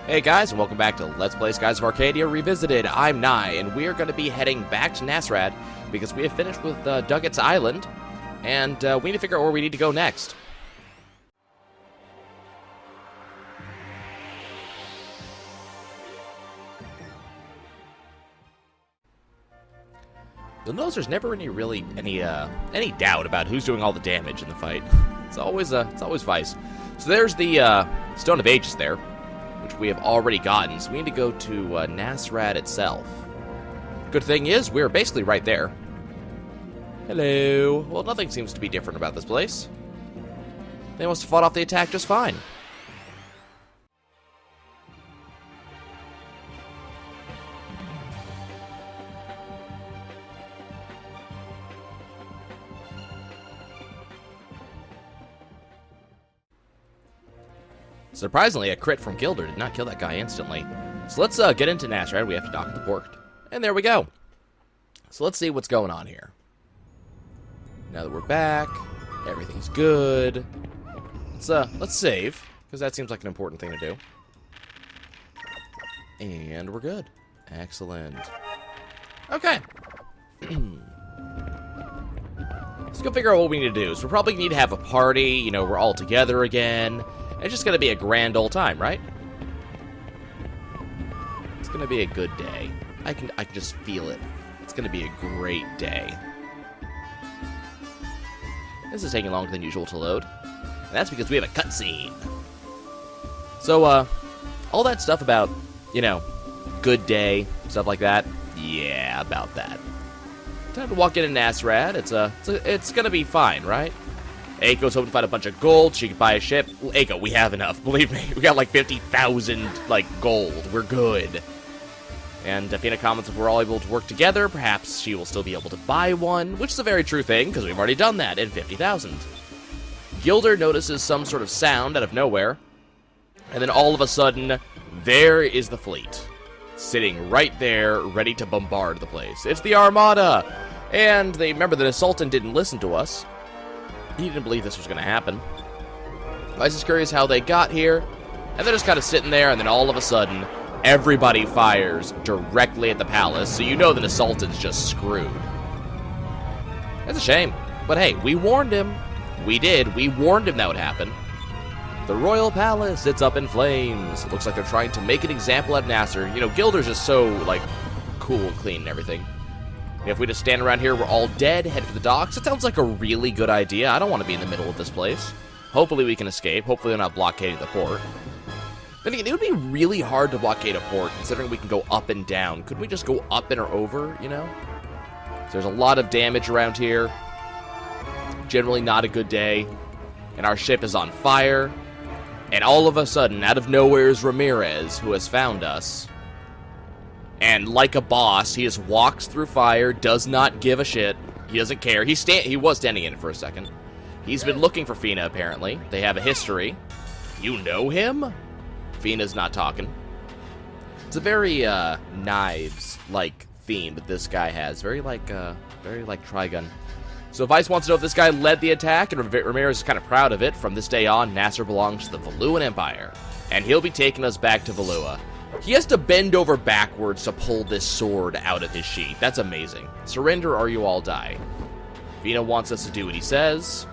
Hey guys, and welcome back to Let's Play Skies of Arcadia Revisited. I'm Nye, and we are going to be heading back to Nasrad because we have finished with Duggett's Island, and we need to figure out where we need to go next. You'll notice there's never any doubt about who's doing all the damage in the fight. It's always Vice. So there's the Stone of Ages there, which we have already gotten, so we need to go to Nasrad itself. Good thing is, we're basically right there. Hello. Well, nothing seems to be different about this place. They must have fought off the attack just fine. Surprisingly, a crit from Gilder did not kill that guy instantly. So let's get into Nasrad. We have to dock the port. And there we go. So let's see what's going on here. Now that we're back, everything's good. Let's save, because that seems like an important thing to do. And we're good. Excellent. Okay. Let's go figure out what we need to do. So we're probably need to have a party, you know, we're all together again. It's just gonna be a grand old time, right? It's gonna be a good day. I can just feel it. It's gonna be a great day. This is taking longer than usual to load. And that's because we have a cutscene. So, all that stuff about, you know, good day, stuff like that. Yeah, about that. Time to walk into Nasrad. It's gonna be fine, right? Aiko's hoping to find a bunch of gold. She could buy a ship. Aiko, we have enough. Believe me. We got like 50,000, gold. We're good. And Fina comments if we're all able to work together, perhaps she will still be able to buy one, which is a very true thing, because we've already done that in 50,000. Gilder notices some sort of sound out of nowhere, and then all of a sudden, there is the fleet. Sitting right there, ready to bombard the place. It's the Armada! And they remember that Sultan didn't listen to us. He didn't believe this was going to happen. I was just curious how they got here, and they're just kind of sitting there, and then all of a sudden, everybody fires directly at the palace, so you know that the Sultan's just screwed. That's a shame. But hey, we warned him. We did. We warned him that would happen. The royal palace sits up in flames. It looks like they're trying to make an example at Nasser. You know, Gilder's just so, cool and clean and everything. If we just stand around here, we're all dead, head for the docks. It sounds like a really good idea. I don't want to be in the middle of this place. Hopefully we can escape. Hopefully they're not blockading the port. Then again, it would be really hard to blockade a port, considering we can go up and down. Couldn't we just go up and or over, you know? So there's a lot of damage around here. Generally not a good day. And our ship is on fire. And all of a sudden, out of nowhere is Ramirez, who has found us. And like a boss, he just walks through fire, does not give a shit. He doesn't care. He was standing in it for a second. He's been looking for Fina, apparently. They have a history. You know him? Fina's not talking. It's a very, Knives-like theme that this guy has. Very like Trigun. So Vice wants to know if this guy led the attack, and Ramirez is kind of proud of it. From this day on, Nasser belongs to the Valuan Empire. And he'll be taking us back to Valua. He has to bend over backwards to pull this sword out of his sheath. That's amazing. Surrender or you all die. Fina wants us to do what he says.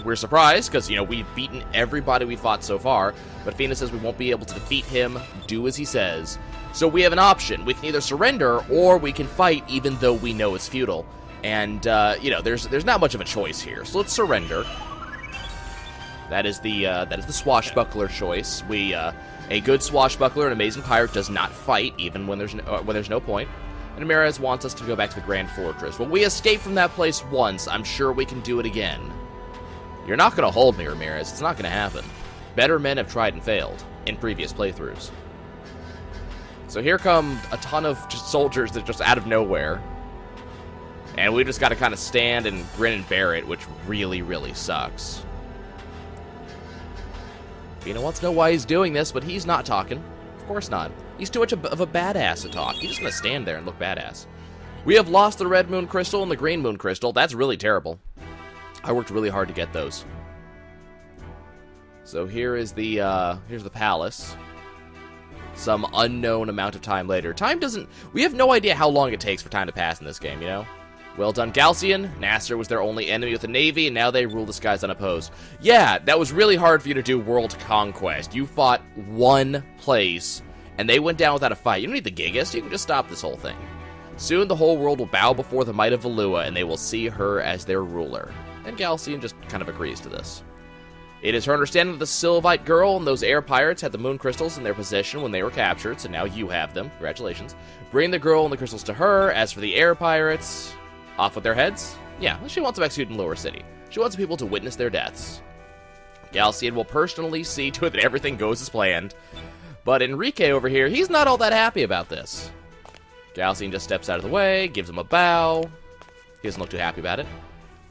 We're surprised, because, you know, we've beaten everybody we fought so far, but Fina says we won't be able to defeat him, do as he says. So we have an option. We can either surrender, or we can fight, even though we know it's futile. And, you know, there's not much of a choice here, so let's surrender. That is the swashbuckler choice. A good swashbuckler, an amazing pirate, does not fight, even when there's no point. And Ramirez wants us to go back to the Grand Fortress. Well, we escaped from that place once. I'm sure we can do it again. You're not going to hold me, Ramirez. It's not going to happen. Better men have tried and failed in previous playthroughs. So here come a ton of soldiers that just out of nowhere. And we just got to kind of stand and grin and bear it, which really, really sucks. Fina wants to know why he's doing this, but he's not talking. Of course not. He's too much of a badass to talk. He's just going to stand there and look badass. We have lost the Red Moon Crystal and the Green Moon Crystal. That's really terrible. I worked really hard to get those. So here's the palace. some unknown amount of time later. We have no idea how long it takes for time to pass in this game, you know? Well done, Galcian. Nasser was their only enemy with a navy, and now they rule the skies unopposed. Yeah, that was really hard for you to do world conquest. You fought one place, and they went down without a fight. You don't need the Gigas, you can just stop this whole thing. Soon the whole world will bow before the might of Valua, and they will see her as their ruler. And Galcian just kind of agrees to this. It is her understanding that the Sylvite girl and those air pirates had the moon crystals in their possession when they were captured, so now you have them. Congratulations. Bring the girl and the crystals to her. As for the air pirates, off with their heads? Yeah, she wants them executed in Lower City. She wants people to witness their deaths. Galcian will personally see to it that everything goes as planned. But Enrique over here, he's not all that happy about this. Galcian just steps out of the way, gives him a bow. He doesn't look too happy about it.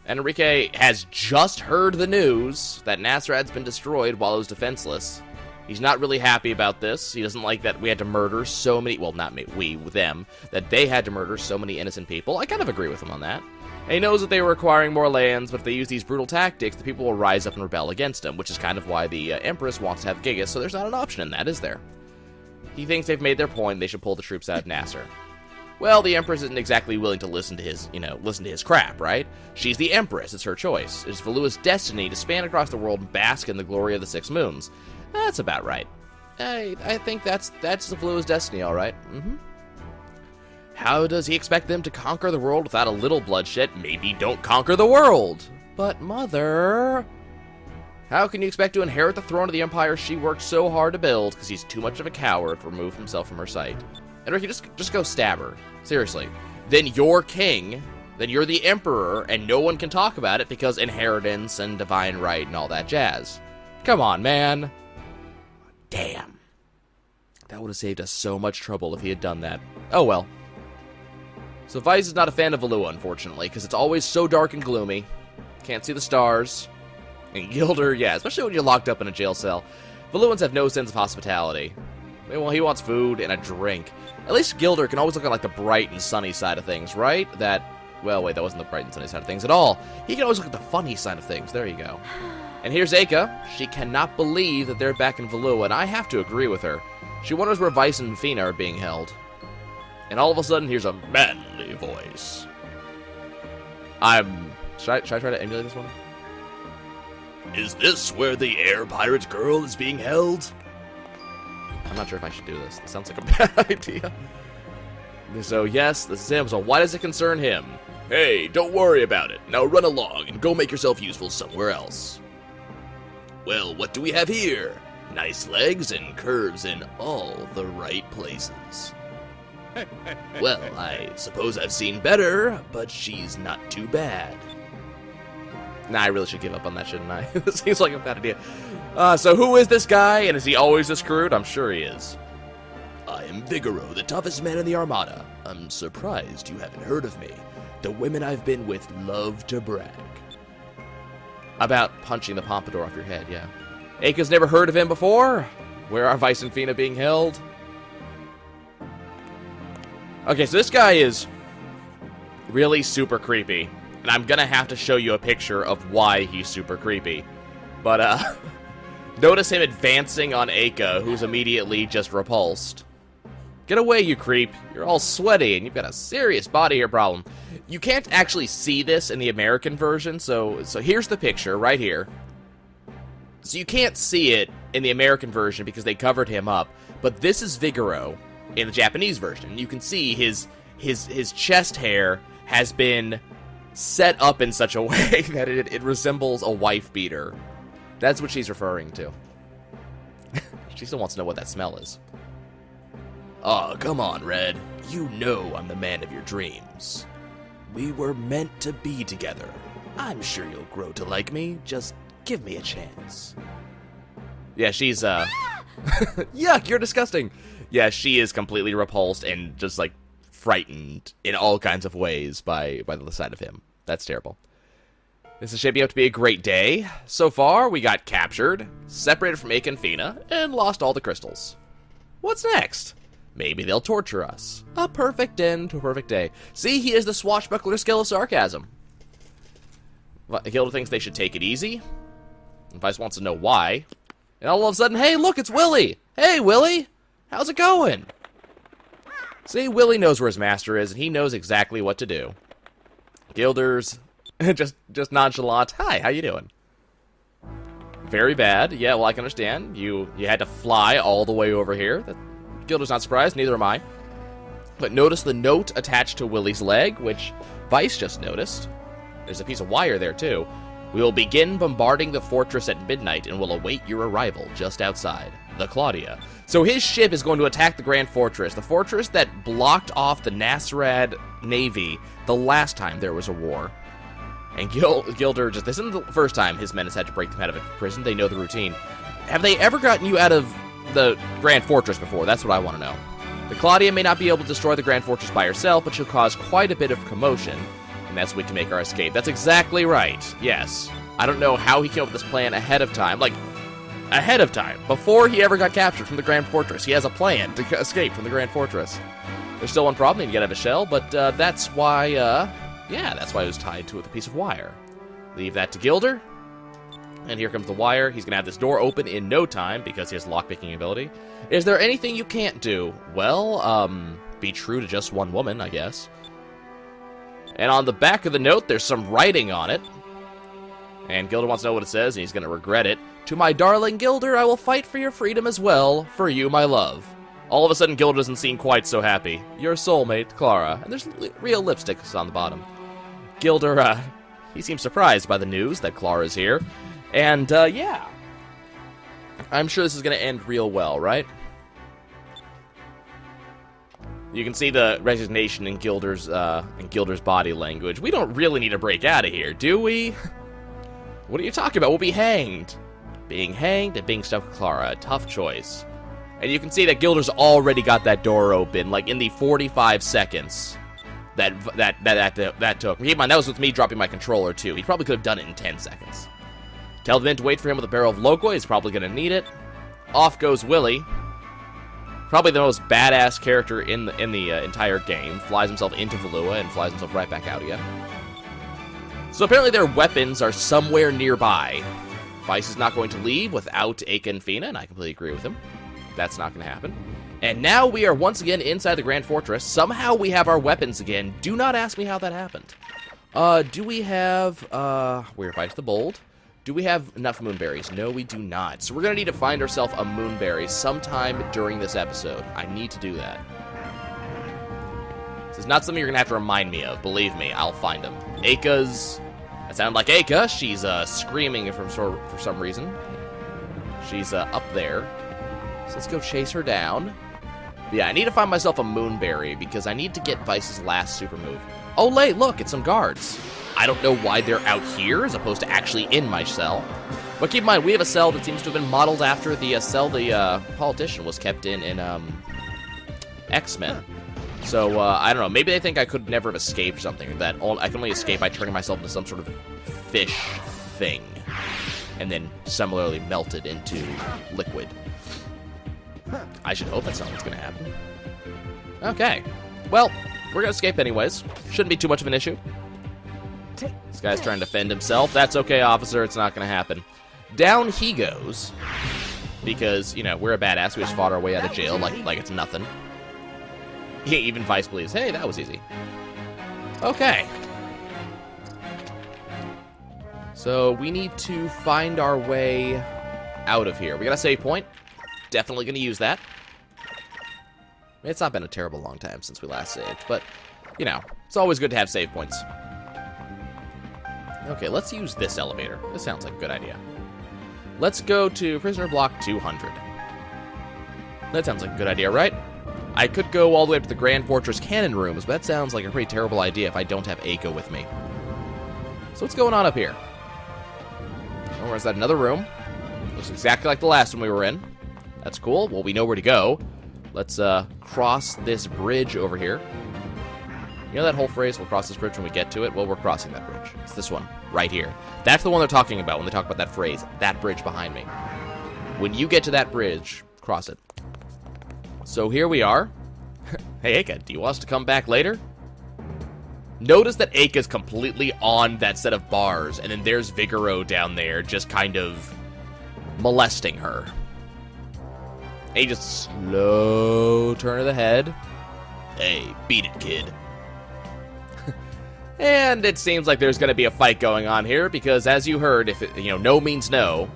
And Enrique has just heard the news that Nasrad's been destroyed while it was defenseless. He's not really happy about this. He doesn't like that we had to murder so many... Well, not me, we, them. That they had to murder so many innocent people. I kind of agree with him on that. And he knows that they were acquiring more lands, but if they use these brutal tactics, the people will rise up and rebel against him, which is kind of why the Empress wants to have Gigas, so there's not an option in that, is there? He thinks they've made their point, they should pull the troops out of Nasser. Well, the Empress isn't exactly willing to listen to his crap, right? She's the Empress, it's her choice. It's Valua's destiny to span across the world and bask in the glory of the Six Moons. That's about right. I think that's Valua's destiny, alright. How does he expect them to conquer the world without a little bloodshed? Maybe don't conquer the world. But, Mother... How can you expect to inherit the throne of the empire she worked so hard to build because he's too much of a coward to remove himself from her sight? Enrique, just go stab her. Seriously. Then you're king, then you're the emperor, and no one can talk about it because inheritance and divine right and all that jazz. Come on, man. Damn. That would have saved us so much trouble if he had done that. Oh well. So Vice is not a fan of Valua, unfortunately, because it's always so dark and gloomy. Can't see the stars. And Gilder, yeah, especially when you're locked up in a jail cell. Valuans have no sense of hospitality. Well, he wants food and a drink. At least Gilder can always look at, like, the bright and sunny side of things, right? Well, wait, that wasn't the bright and sunny side of things at all. He can always look at the funny side of things. There you go. And here's Aka. She cannot believe that they're back in Valua, and I have to agree with her. She wonders where Vice and Fina are being held. And all of a sudden, here's a manly voice. Should I try to emulate this one? Is this where the air pirate girl is being held? I'm not sure if I should do this. It sounds like a bad idea. So, yes, this is him. So, why does it concern him? Hey, don't worry about it. Now run along and go make yourself useful somewhere else. Well, what do we have here? Nice legs and curves in all the right places. Well, I suppose I've seen better, but she's not too bad. Nah, I really should give up on that, shouldn't I? This seems like a bad idea. So who is this guy, and is he always this crude? I'm sure he is. I am Vigoro, the toughest man in the Armada. I'm surprised you haven't heard of me. The women I've been with love to brag. About punching the pompadour off your head, yeah. Aka's never heard of him before? Where are Vice and Fina being held? Okay, so this guy is really super creepy. And I'm gonna have to show you a picture of why he's super creepy. But, notice him advancing on Aka, who's immediately just repulsed. Get away, you creep. You're all sweaty, and you've got a serious body hair problem. You can't actually see this in the American version, so here's the picture, right here. So you can't see it in the American version because they covered him up. But this is Vigoro in the Japanese version. You can see his chest hair has been set up in such a way that it resembles a wife beater. That's what she's referring to. She still wants to know what that smell is. Oh, come on, Red. You know I'm the man of your dreams. We were meant to be together. I'm sure you'll grow to like me. Just give me a chance. Yeah, she's, Yuck, you're disgusting. Yeah, she is completely repulsed and just, like, frightened in all kinds of ways by the side of him. That's terrible. This is shaping up to be a great day. So far, we got captured, separated from Aka and Fina, and lost all the crystals. What's next? Maybe they'll torture us. A perfect end to a perfect day. See, he is the swashbuckler skill of sarcasm. Hilda thinks they should take it easy. Vice wants to know why. And all of a sudden, hey, look, it's Willie! Hey, Willie! How's it going? See, Willie knows where his master is, and he knows exactly what to do. Gilder's just nonchalant. Hi, how you doing? Very bad. Yeah, well, I can understand. You had to fly all the way over here. Gilder's not surprised, neither am I. But notice the note attached to Willie's leg, which Vice just noticed. There's a piece of wire there, too. We will begin bombarding the fortress at midnight and will await your arrival just outside. The Claudia. So his ship is going to attack the Grand Fortress, the fortress that blocked off the Nasrad Navy the last time there was a war. And Gilder this isn't the first time his men has had to break them out of a prison. They know the routine. Have they ever gotten you out of the Grand Fortress before? That's what I want to know. The Claudia may not be able to destroy the Grand Fortress by herself, but she'll cause quite a bit of commotion. And that's when we can make our escape. That's exactly right. Yes. I don't know how he came up with this plan ahead of time. Like, ahead of time. Before he ever got captured from the Grand Fortress. He has a plan to escape from the Grand Fortress. There's still one problem. He can get out of a shell, but that's why, that's why it was tied to it with a piece of wire. Leave that to Gilder. And here comes the wire. He's going to have this door open in no time because he has lockpicking ability. Is there anything you can't do? Well, be true to just one woman, I guess. And on the back of the note, there's some writing on it. And Gilder wants to know what it says, and he's going to regret it. To my darling Gilder, I will fight for your freedom as well. For you, my love. All of a sudden, Gilder doesn't seem quite so happy. Your soulmate, Clara. And there's real lipsticks on the bottom. Gilder, he seems surprised by the news that Clara's here. And, yeah. I'm sure this is going to end real well, right? You can see the resignation in Gilder's body language. We don't really need to break out of here, do we? What are you talking about? We'll be hanged. Being hanged and being stuck with Clara. A tough choice. And you can see that Gilder's already got that door open, like in the 45 seconds that took. Keep in mind, that was with me dropping my controller, too. He probably could have done it in 10 seconds. Tell the men to wait for him with a barrel of Loqua. He's probably going to need it. Off goes Willie. Probably the most badass character in the entire game. Flies himself into Valua and flies himself right back out again. So apparently their weapons are somewhere nearby. Vice is not going to leave without Aka and Fina, and I completely agree with him. That's not going to happen. And now we are once again inside the Grand Fortress. Somehow we have our weapons again. Do not ask me how that happened. Do we have, we're Vice the Bold. Do we have enough moonberries? No, we do not. So we're going to need to find ourselves a moonberry sometime during this episode. I need to do that. This is not something you're going to have to remind me of. Believe me, I'll find them. Aka's... That sounded like Aka. She's screaming for some reason. She's up there. So let's go chase her down. But yeah, I need to find myself a moonberry because I need to get Vice's last super move. Oh, look, it's some guards. I don't know why they're out here as opposed to actually in my cell. But keep in mind, we have a cell that seems to have been modeled after the cell the politician was kept in X-Men. So, I don't know. Maybe they think I could never have escaped something. That I can only escape by turning myself into some sort of fish thing. And then similarly melted into liquid. I should hope that's not what's going to happen. Okay. Well, we're going to escape anyways. Shouldn't be too much of an issue. This guy's trying to defend himself. That's okay, officer. It's not going to happen. Down he goes. Because, you know, we're a badass. We just fought our way out of jail like it's nothing. Even Vice believes, hey, that was easy. Okay. So we need to find our way out of here. We got a save point. Definitely going to use that. It's not been a terrible long time since we last saved, but, you know, it's always good to have save points. Okay, let's use this elevator. This sounds like a good idea. Let's go to prisoner block 200. That sounds like a good idea, right? I could go all the way up to the Grand Fortress cannon rooms, but that sounds like a pretty terrible idea if I don't have Aka with me. So what's going on up here? Oh, where's that? Another room. Looks exactly like the last one we were in. That's cool. Well, we know where to go. Let's cross this bridge over here. You know that whole phrase, we'll cross this bridge when we get to it? Well, we're crossing that bridge. It's this one, right here. That's the one they're talking about when they talk about that phrase, that bridge behind me. When you get to that bridge, cross it. So here we are. Hey, Aka, do you want us to come back later? Notice that Aka's completely on that set of bars, and then there's Vigoro down there just kind of molesting her. And he just slow turn of the head. Hey, beat it, kid. And it seems like there's going to be a fight going on here, because as you heard, if it, no means no.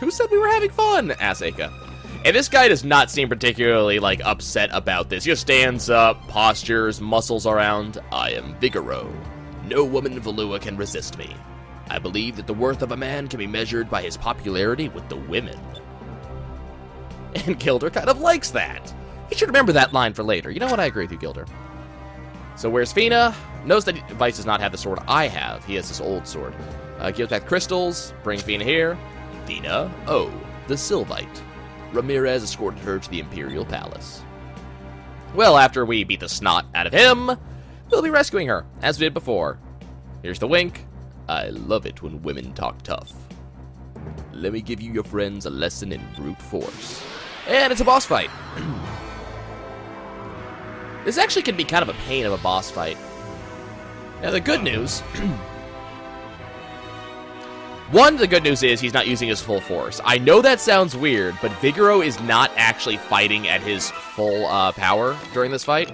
Who said we were having fun? Asked Aka. And this guy does not seem particularly, upset about this. He just stands up, postures, muscles around. I am Vigoro. No woman in Valua can resist me. I believe that the worth of a man can be measured by his popularity with the women. And Gilder kind of likes that. You should remember that line for later. You know what? I agree with you, Gilder. So where's Fina? Knows that Vice does not have the sword I have. He has this old sword. Gives back crystals. Bring Fina here. Fina, oh, the Sylvite. Ramirez escorted her to the Imperial Palace. Well, after we beat the snot out of him, we'll be rescuing her, as we did before. Here's the wink. I love it when women talk tough. Let me give you your friends a lesson in brute force. And it's a boss fight. This actually can be kind of a pain of a boss fight. Now, the good news... the good news is he's not using his full force. I know that sounds weird, but Vigoro is not actually fighting at his full power during this fight,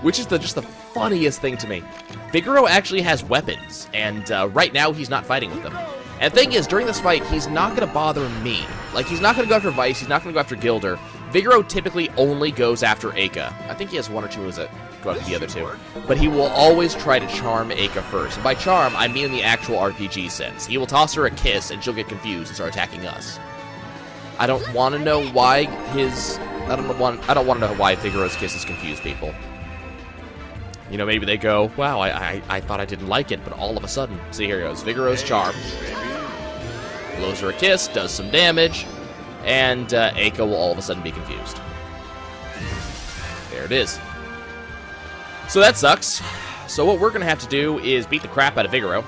which is just the funniest thing to me. Vigoro actually has weapons, and right now he's not fighting with them. And the thing is, during this fight, he's not going to bother me. He's not going to go after Vice, he's not going to go after Gilder. Vigoro typically only goes after Aka. I think he has one or two that go after the other two. But he will always try to charm Aka first. And by charm, I mean in the actual RPG sense. He will toss her a kiss, and she'll get confused and start attacking us. I don't want to know why I don't want to know why Vigoro's kisses confuse people. Maybe they go, wow, I thought I didn't like it, but all of a sudden, see, here goes. Vigoro's charm. Blows her a kiss, does some damage, and Aka will all of a sudden be confused. There it is. So that sucks. So what we're going to have to do is beat the crap out of Vigoro.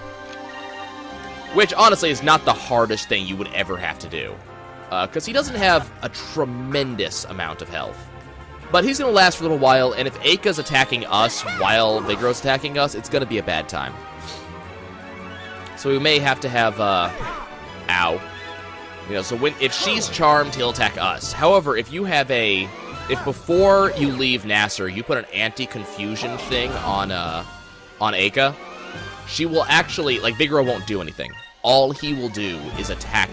Which, honestly, is not the hardest thing you would ever have to do. Because he doesn't have a tremendous amount of health. But he's going to last for a little while, and if Aka's attacking us while Vigoro's attacking us, it's going to be a bad time. So we may have to have, ow. So if she's charmed, he'll attack us. However, if before you leave Nasser, you put an anti-confusion thing on Aka, she will actually, Vigoro won't do anything. All he will do is attack,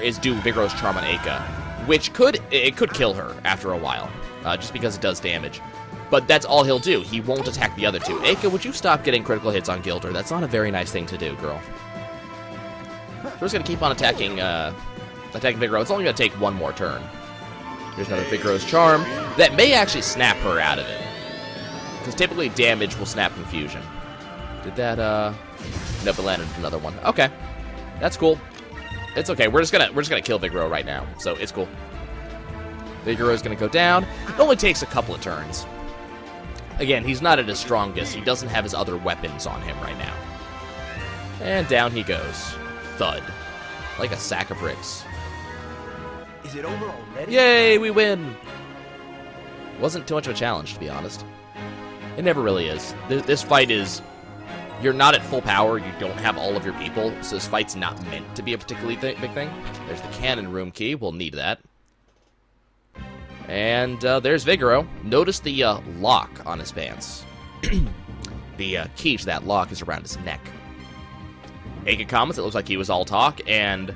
is do Vigoro's charm on Aka, which could kill her after a while. Just because it does damage. But that's all he'll do. He won't attack the other two. Aka, would you stop getting critical hits on Gilder? That's not a very nice thing to do, girl. We're just going to keep on attacking Vigoro. It's only going to take one more turn. Here's another Vigoro's charm. That may actually snap her out of it. Because typically damage will snap confusion. Did that, Nope, it landed another one. Okay. That's cool. It's okay. We're just gonna kill Vigoro right now. So it's cool. Vigoro's going to go down. It only takes a couple of turns. Again, he's not at his strongest. He doesn't have his other weapons on him right now. And down he goes. Thud. Like a sack of bricks. Is it over already? Yay, we win! Wasn't too much of a challenge, to be honest. It never really is. This fight is... You're not at full power, you don't have all of your people, so this fight's not meant to be a particularly big thing. There's the cannon room key. We'll need that. And there's Vigoro. Notice the lock on his pants. The key to that lock is around his neck. Aka comments, it looks like he was all talk, and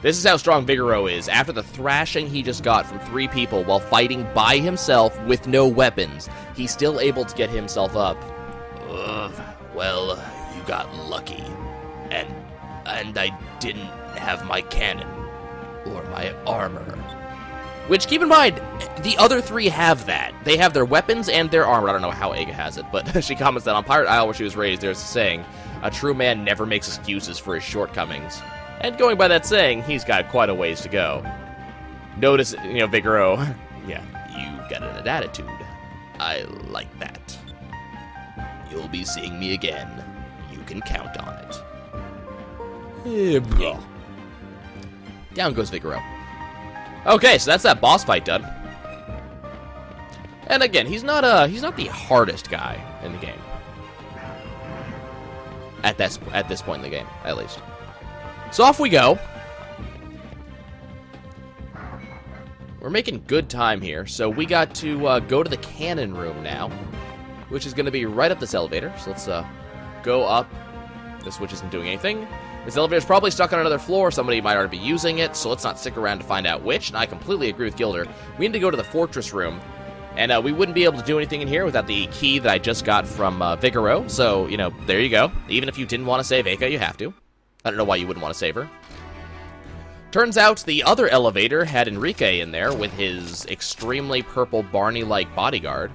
this is how strong Vigoro is. After the thrashing he just got from 3 people while fighting by himself with no weapons, he's still able to get himself up. Well, you got lucky. And I didn't have my cannon or my armor. Which, keep in mind, the other 3 have that. They have their weapons and their armor. I don't know how Aka has it, but she comments that on Pirate Isle, where she was raised, there's a saying, a true man never makes excuses for his shortcomings. And going by that saying, he's got quite a ways to go. Notice, Vigoro, yeah, you got an attitude. I like that. You'll be seeing me again. You can count on it. Yeah. Down goes Vigoro. Okay, so that's that boss fight done. And again, he's not the hardest guy in the game. At this point in the game, at least. So off we go. we're making good time here. So we got to go to the cannon room now, which is going to be right up this elevator. So let's go up. This switch isn't doing anything. This elevator's probably stuck on another floor. Somebody might already be using it, so let's not stick around to find out which. And I completely agree with Gilder. We need to go to the fortress room. And we wouldn't be able to do anything in here without the key that I just got from Vigoro. So, you know, there you go. Even if you didn't want to save Aka, you have to. I don't know why you wouldn't want to save her. Turns out the other elevator had Enrique in there with his extremely purple Barney-like bodyguard.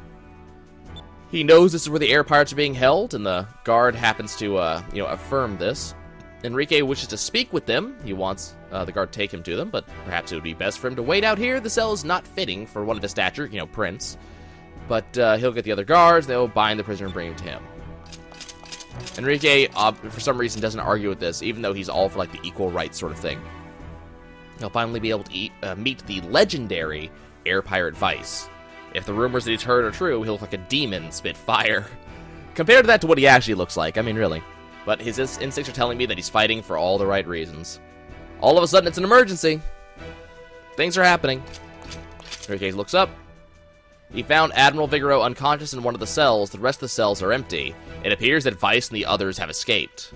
He knows this is where the air pirates are being held, and the guard happens to, affirm this. Enrique wishes to speak with them. He wants the guard to take him to them, but perhaps it would be best for him to wait out here. The cell is not fitting for one of his stature, Prince. But he'll get the other guards, they'll bind the prisoner and bring him to him. Enrique, for some reason, doesn't argue with this, even though he's all for, like, the equal rights sort of thing. He'll finally be able to meet the legendary air pirate Vice. If the rumors that he's heard are true, he'll look like a demon spit fire. Compared to that to what he actually looks like, I mean, really. But his instincts are telling me that he's fighting for all the right reasons. All of a sudden, it's an emergency. Things are happening. Enrique looks up. He found Admiral Vigoro unconscious in one of the cells. The rest of the cells are empty. It appears that Vice and the others have escaped.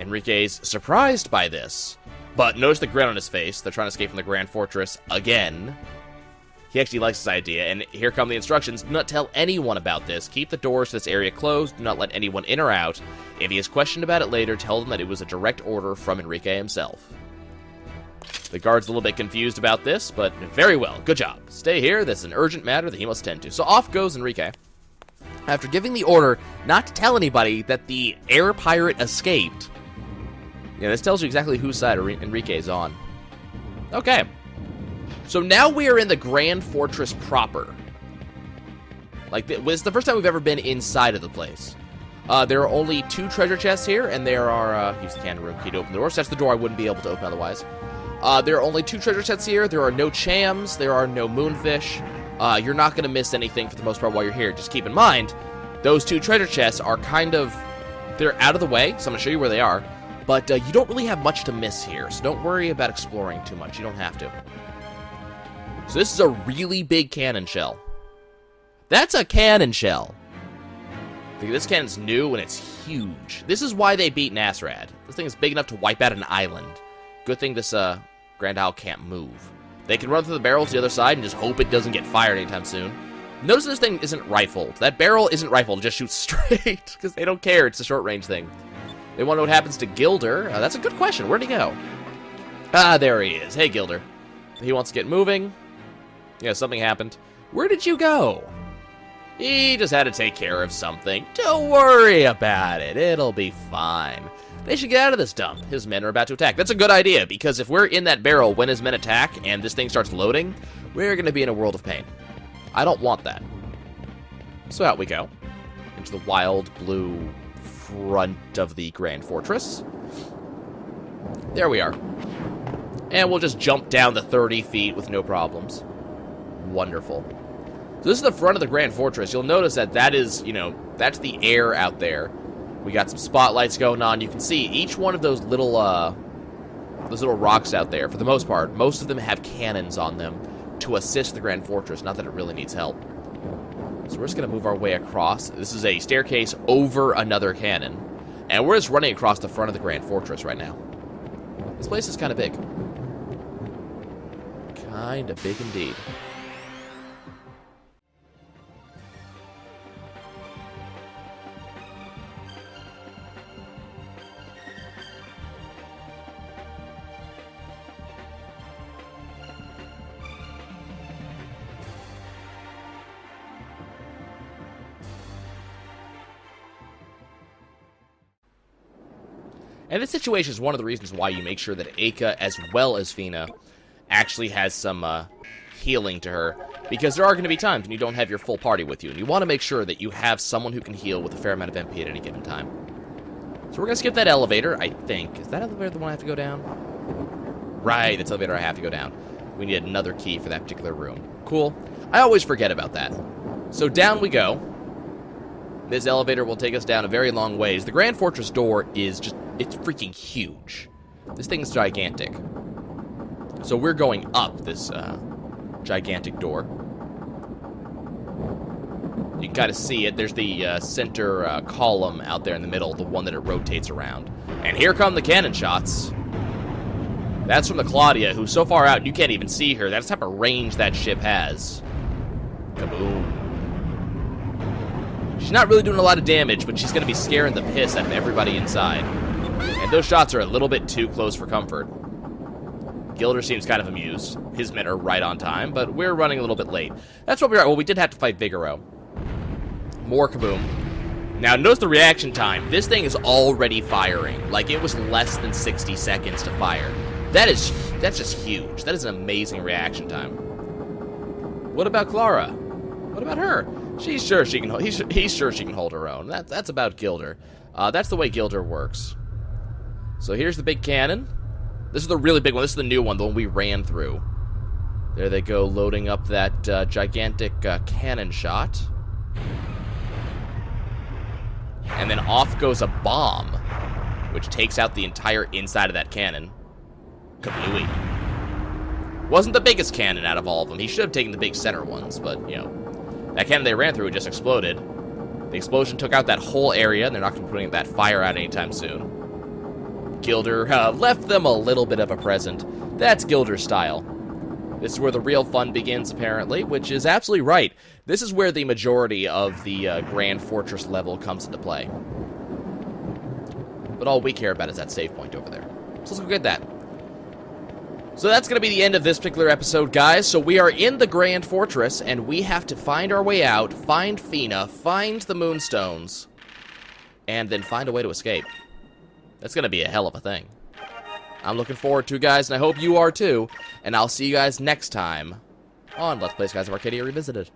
Enrique's surprised by this, but notice the grin on his face. They're trying to escape from the Grand Fortress again. He actually likes this idea, and here come the instructions. Do not tell anyone about this. Keep the doors to this area closed. Do not let anyone in or out. If he is questioned about it later, tell them that it was a direct order from Enrique himself. The guard's a little bit confused about this, but very well. Good job. Stay here. This is an urgent matter that he must tend to. So off goes Enrique. After giving the order not to tell anybody that the air pirate escaped. Yeah, this tells you exactly whose side Enrique is on. Okay. So now we are in the Grand Fortress proper. Like, this is the first time we've ever been inside of the place. There are only 2 treasure chests here, and there are, use the cannon room key to open the door. So that's the door I wouldn't be able to open otherwise. There are only 2 treasure chests here. There are no chams. There are no moonfish. You're not going to miss anything for the most part while you're here. Just keep in mind, those 2 treasure chests are kind of, they're out of the way, so I'm going to show you where they are. But you don't really have much to miss here, so don't worry about exploring too much. You don't have to. So this is a really big cannon shell. That's a cannon shell. This cannon's new and it's huge. This is why they beat Nasrad. This thing is big enough to wipe out an island. Good thing this Grand Isle can't move. They can run through the barrel to the other side and just hope it doesn't get fired anytime soon. Notice this thing isn't rifled. That barrel isn't rifled. It just shoots straight because they don't care. It's a short-range thing. They want to know what happens to Gilder. That's a good question. Where'd he go? Ah, there he is. Hey, Gilder. He wants to get moving. Yeah, something happened. Where did you go? He just had to take care of something. Don't worry about it. It'll be fine. They should get out of this dump. His men are about to attack. That's a good idea, because if we're in that barrel when his men attack and this thing starts loading, we're going to be in a world of pain. I don't want that. So out we go. Into the wild blue front of the Grand Fortress. There we are. And we'll just jump down the 30 feet with no problems. Wonderful. So this is the front of the Grand Fortress. You'll notice that that is, that's the air out there. We got some spotlights going on. You can see each one of those little rocks out there, for the most part, most of them have cannons on them to assist the Grand Fortress. Not that it really needs help. So we're just going to move our way across. This is a staircase over another cannon. And we're just running across the front of the Grand Fortress right now. This place is kind of big. Kind of big indeed. And this situation is one of the reasons why you make sure that Aka, as well as Fina, actually has some healing to her. Because there are going to be times when you don't have your full party with you, and you want to make sure that you have someone who can heal with a fair amount of MP at any given time. So we're going to skip that elevator, I think. Is that elevator the one I have to go down? Right, that's the elevator I have to go down. We need another key for that particular room. Cool. I always forget about that. So down we go. This elevator will take us down a very long ways. The Grand Fortress door is just, it's freaking huge. This thing's gigantic. So we're going up this gigantic door. You can kind of see it. There's the center column out there in the middle, the one that it rotates around. And here come the cannon shots. That's from the Claudia, who's so far out you can't even see her. That's the type of range that ship has. Kaboom. She's not really doing a lot of damage, but she's going to be scaring the piss out of everybody inside. And those shots are a little bit too close for comfort. Gilder seems kind of amused. His men are right on time, but we're running a little bit late. That's what we are. Well, we did have to fight Vigoro. More kaboom. Now, notice the reaction time. This thing is already firing. Like, it was less than 60 seconds to fire. That's just huge. That is an amazing reaction time. What about Clara? What about her? She's sure she can. He's sure she can hold her own. That's about Gilder. That's the way Gilder works. So here's the big cannon. This is the really big one. This is the new one, the one we ran through. There they go, loading up that gigantic cannon shot. And then off goes a bomb, which takes out the entire inside of that cannon. Kablooey. Wasn't the biggest cannon out of all of them. He should have taken the big center ones, but, you know. That cannon they ran through just exploded. The explosion took out that whole area, and they're not going to be putting that fire out anytime soon. Gilder left them a little bit of a present. That's Gilder's style. This is where the real fun begins, apparently, which is absolutely right. This is where the majority of the Grand Fortress level comes into play. But all we care about is that save point over there. So let's go get that. So that's going to be the end of this particular episode, guys. So we are in the Grand Fortress, and we have to find our way out, find Fina, find the Moonstones, and then find a way to escape. That's going to be a hell of a thing. I'm looking forward to it, guys, and I hope you are too. And I'll see you guys next time on Let's Play Skies of Arcadia Revisited.